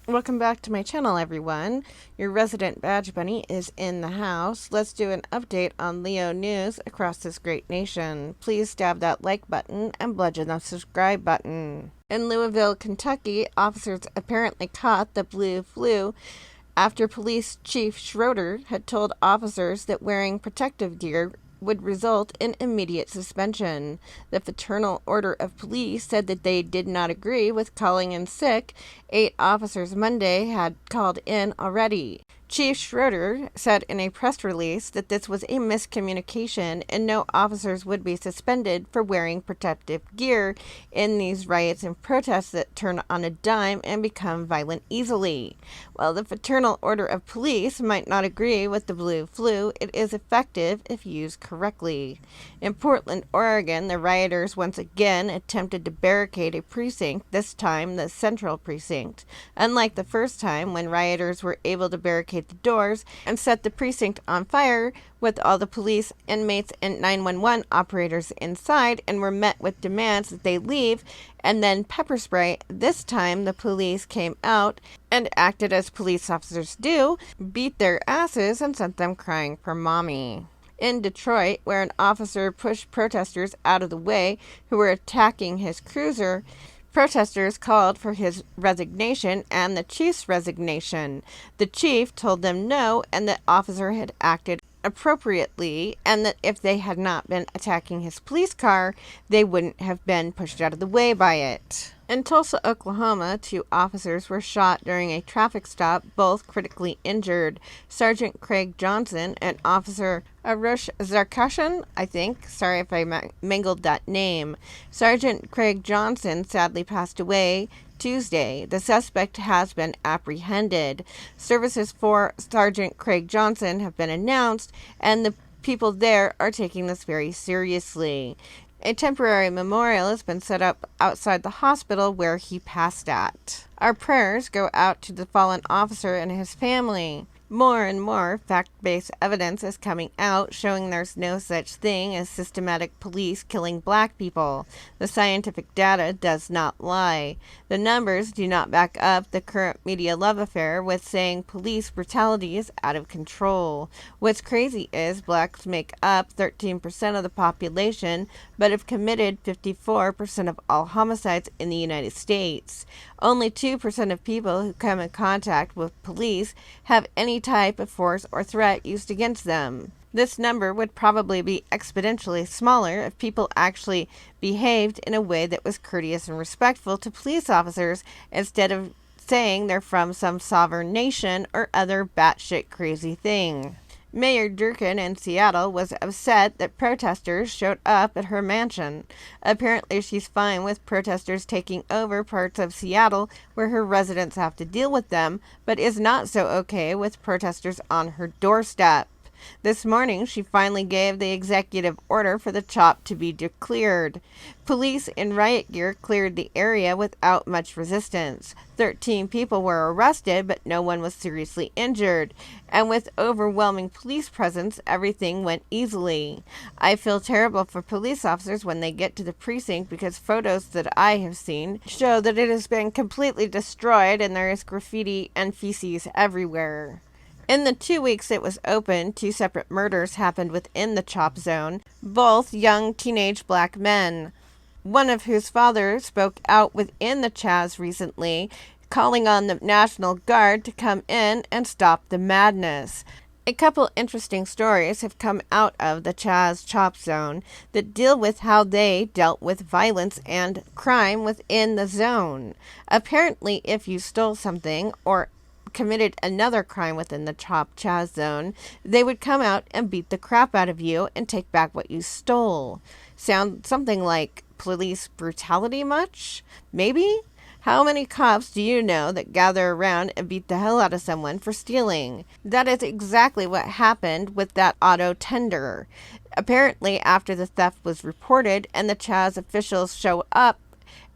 Welcome back to my channel, everyone. Your resident badge bunny is in the house. Let's do an update on Leo news across this great nation. Please stab that like button and bludgeon the subscribe button. In Louisville, Kentucky, officers apparently caught the blue flu after Police Chief Schroeder had told officers that wearing protective gear would result in immediate suspension. The Fraternal Order of Police said that they did not agree with calling in sick. 8 officers Monday had called in already. Chief Schroeder said in a press release that this was a miscommunication and no officers would be suspended for wearing protective gear in these riots and protests that turn on a dime and become violent easily. While the Fraternal Order of Police might not agree with the blue flu, it is effective if used correctly. In Portland, Oregon, the rioters once again attempted to barricade a precinct, this time the Central Precinct. Unlike the first time, when rioters were able to barricade the doors and set the precinct on fire with all the police, inmates, and 911 operators inside, and were met with demands that they leave and then pepper spray. This time the police came out and acted as police officers do, beat their asses and sent them crying for mommy. In Detroit, where an officer pushed protesters out of the way who were attacking his cruiser, protesters called for his resignation and the chief's resignation. The chief told them no, and the officer had acted appropriately, and that if they had not been attacking his police car, they wouldn't have been pushed out of the way by it. In Tulsa, Oklahoma, 2 officers were shot during a traffic stop, both critically injured. Sergeant Craig Johnson and Officer Arush Zarkashian, sorry if I mangled that name. Sergeant Craig Johnson sadly passed away Tuesday. The suspect has been apprehended. Services for Sergeant Craig Johnson have been announced, and the people there are taking this very seriously. A temporary memorial has been set up outside the hospital where he passed at. Our prayers go out to the fallen officer and his family. More and more fact-based evidence is coming out showing there's no such thing as systematic police killing black people. The scientific data does not lie. The numbers do not back up the current media love affair with saying police brutality is out of control. What's crazy is blacks make up 13% of the population, but have committed 54% of all homicides in the United States. Only 2% of people who come in contact with police have any type of force or threat used against them. This number would probably be exponentially smaller if people actually behaved in a way that was courteous and respectful to police officers instead of saying they're from some sovereign nation or other batshit crazy thing. Mayor Durkin in Seattle was upset that protesters showed up at her mansion. Apparently she's fine with protesters taking over parts of Seattle where her residents have to deal with them, but is not so okay with protesters on her doorstep. This morning, she finally gave the executive order for the CHOP to be declared. Police in riot gear cleared the area without much resistance. 13 people were arrested, but no one was seriously injured. And with overwhelming police presence, everything went easily. I feel terrible for police officers when they get to the precinct because photos that I have seen show that it has been completely destroyed and there is graffiti and feces everywhere. In the 2 weeks it was open, 2 separate murders happened within the CHOP zone, both young teenage black men, one of whose father spoke out within the Chaz recently, calling on the National Guard to come in and stop the madness. A couple interesting stories have come out of the Chaz CHOP zone that deal with how they dealt with violence and crime within the zone. Apparently, if you stole something or committed another crime within the CHOP Chaz zone, they would come out and beat the crap out of you and take back what you stole. Sound something like police brutality much? Maybe? How many cops do you know that gather around and beat the hell out of someone for stealing? That is exactly what happened with that auto tender. Apparently, after the theft was reported and the Chaz officials showed up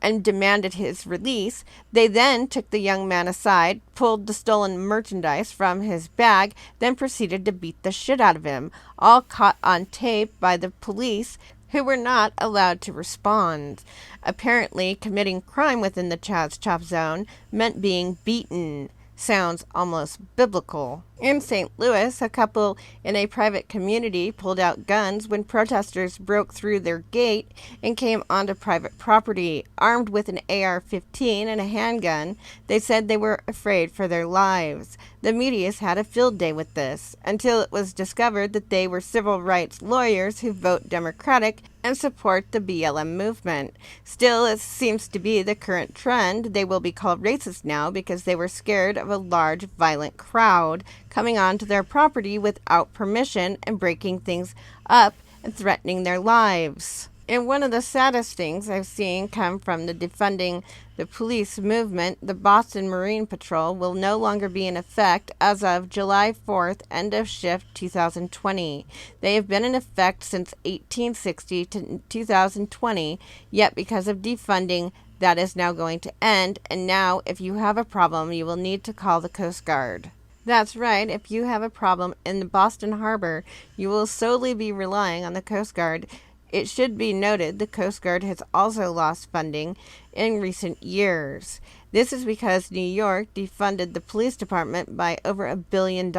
and demanded his release, they then took the young man aside, pulled the stolen merchandise from his bag, then proceeded to beat the shit out of him, all caught on tape by the police who were not allowed to respond. Apparently, committing crime within the Chaz Chop zone meant being beaten. Sounds almost biblical. In St. Louis, a couple in a private community pulled out guns when protesters broke through their gate and came onto private property. Armed with an AR-15 and a handgun, they said they were afraid for their lives. The media's had a field day with this, until it was discovered that they were civil rights lawyers who vote Democratic and support the BLM movement. Still, it seems to be the current trend. They will be called racist now because they were scared of a large, violent crowd coming onto their property without permission and breaking things up and threatening their lives. And one of the saddest things I've seen come from the defunding the police movement, the Boston Marine Patrol will no longer be in effect as of July 4th, end of shift 2020. They have been in effect since 1860 to 2020, yet because of defunding, that is now going to end, and now if you have a problem, you will need to call the Coast Guard. That's right, if you have a problem in the Boston Harbor, you will solely be relying on the Coast Guard. It should be noted the Coast Guard has also lost funding in recent years. This is because New York defunded the police department by over $1 billion.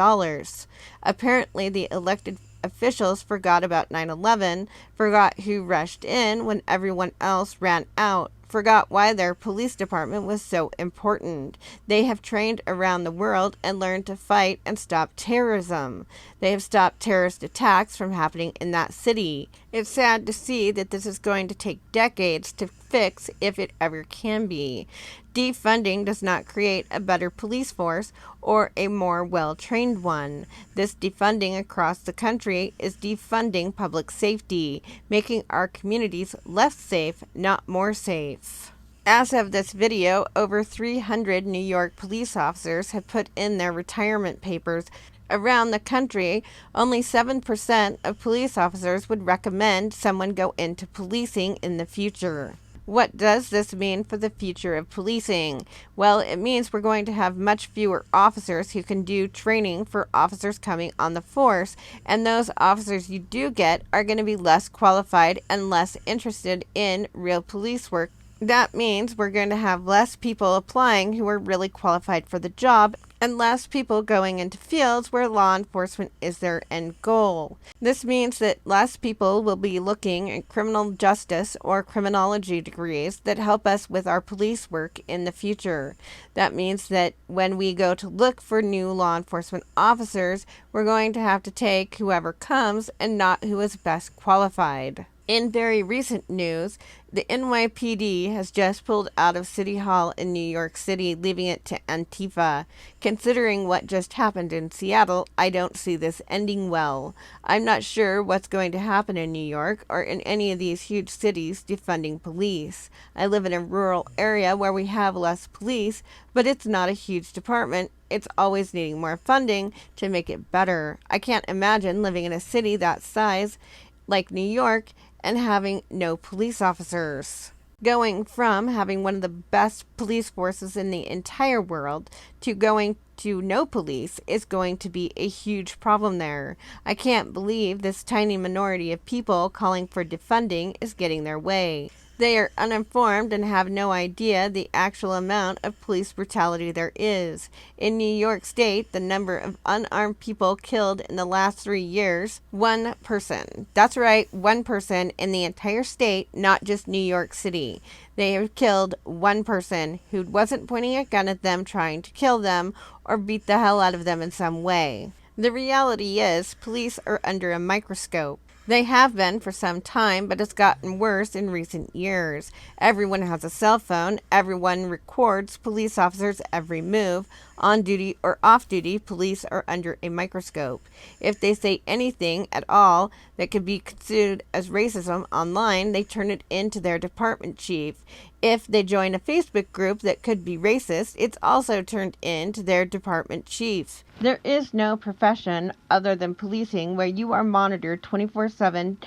Apparently, the elected officials forgot about 9/11, forgot who rushed in when everyone else ran out, forgot why their police department was so important. They have trained around the world and learned to fight and stop terrorism. They have stopped terrorist attacks from happening in that city. It's sad to see that this is going to take decades to fix if it ever can be. Defunding does not create a better police force or a more well-trained one. This defunding across the country is defunding public safety, making our communities less safe, not more safe. As of this video, over 300 New York police officers have put in their retirement papers. Around the country, only 7% of police officers would recommend someone go into policing in the future. What does this mean for the future of policing? Well, it means we're going to have much fewer officers who can do training for officers coming on the force, and those officers you do get are going to be less qualified and less interested in real police work. That means we're going to have less people applying who are really qualified for the job, and less people going into fields where law enforcement is their end goal. This means that less people will be looking at criminal justice or criminology degrees that help us with our police work in the future. That means that when we go to look for new law enforcement officers, we're going to have to take whoever comes and not who is best qualified. In very recent news, the NYPD has just pulled out of City Hall in New York City, leaving it to Antifa. Considering what just happened in Seattle, I don't see this ending well. I'm not sure what's going to happen in New York or in any of these huge cities defunding police. I live in a rural area where we have less police, but it's not a huge department. It's always needing more funding to make it better. I can't imagine living in a city that size, like New York, and having no police officers. Going from having one of the best police forces in the entire world to going to no police is going to be a huge problem there. I can't believe this tiny minority of people calling for defunding is getting their way. They are uninformed and have no idea the actual amount of police brutality there is. In New York State, the number of unarmed people killed in the last 3 years, 1 person. That's right, 1 person in the entire state, not just New York City. They have killed 1 person who wasn't pointing a gun at them, trying to kill them, or beat the hell out of them in some way. The reality is, police are under a microscope. They have been for some time, but it's gotten worse in recent years. Everyone has a cell phone. Everyone records police officers' every move. On duty or off duty, police are under a microscope. If they say anything at all that could be considered as racism online, they turn it into their department chief. If they join a Facebook group that could be racist, it's also turned into their department chief. There is no profession other than policing where you are monitored 24/7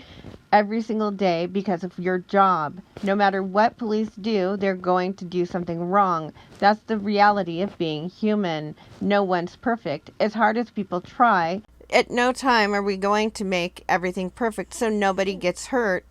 every single day because of your job. No matter what police do, they're going to do something wrong. That's the reality of being human. No one's perfect. As hard as people try, at no time are we going to make everything perfect so nobody gets hurt.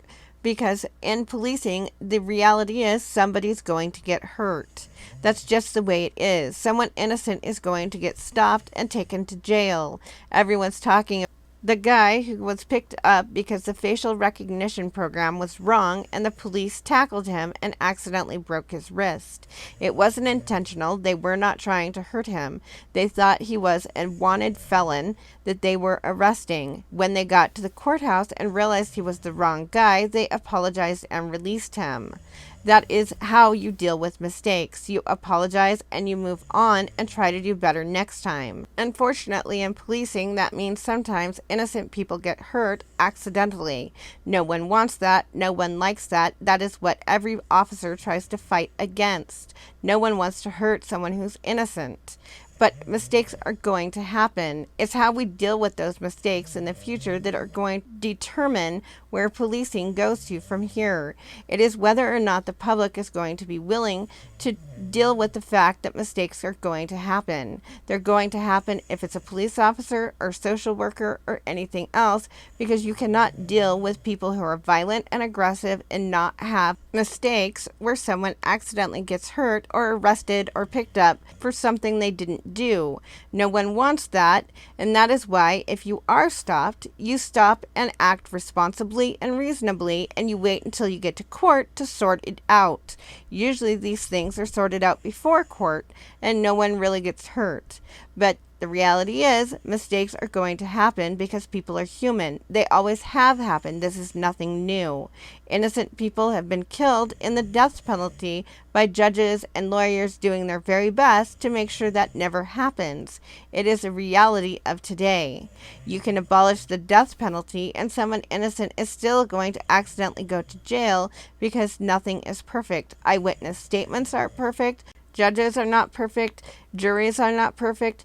because in policing, the reality is somebody's going to get hurt. That's just the way it is. Someone innocent is going to get stopped and taken to jail. Everyone's talking the guy who was picked up because the facial recognition program was wrong and the police tackled him and accidentally broke his wrist. It wasn't intentional. They were not trying to hurt him. They thought he was a wanted felon that they were arresting. When they got to the courthouse and realized he was the wrong guy, they apologized and released him. That is how you deal with mistakes. You apologize and you move on and try to do better next time. Unfortunately, in policing, that means sometimes innocent people get hurt accidentally. No one wants that. No one likes that. That is what every officer tries to fight against. No one wants to hurt someone who's innocent. But mistakes are going to happen. It's how we deal with those mistakes in the future that are going to determine where policing goes to from here. It is whether or not the public is going to be willing to deal with the fact that mistakes are going to happen. They're going to happen if it's a police officer or social worker or anything else, because you cannot deal with people who are violent and aggressive and not have mistakes where someone accidentally gets hurt or arrested or picked up for something they didn't do. No one wants that, and that is why if you are stopped, you stop and act responsibly and reasonably, and you wait until you get to court to sort it out. Usually these things are sorted out before court and no one really gets hurt. But the reality is, mistakes are going to happen because people are human. They always have happened. This is nothing new. Innocent people have been killed in the death penalty by judges and lawyers doing their very best to make sure that never happens. It is a reality of today. You can abolish the death penalty and someone innocent is still going to accidentally go to jail because nothing is perfect. Eyewitness statements aren't perfect. Judges are not perfect. Juries are not perfect.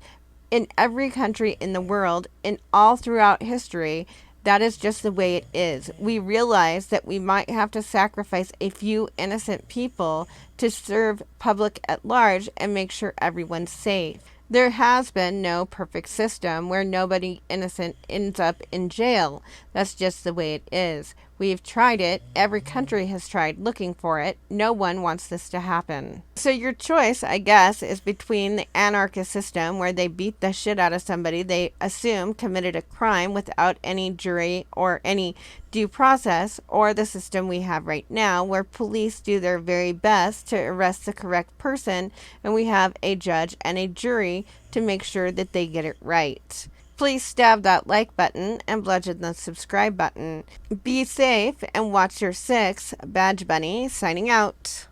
In every country in the world, and all throughout history, that is just the way it is. We realize that we might have to sacrifice a few innocent people to serve public at large and make sure everyone's safe. There has been no perfect system where nobody innocent ends up in jail. That's just the way it is. We've tried it. Every country has tried looking for it. No one wants this to happen. So your choice, I guess, is between the anarchist system where they beat the shit out of somebody they assume committed a crime without any jury or any due process, or the system we have right now where police do their very best to arrest the correct person and we have a judge and a jury to make sure that they get it right. Please stab that like button and bludgeon the subscribe button. Be safe and watch your six. Badge Bunny signing out.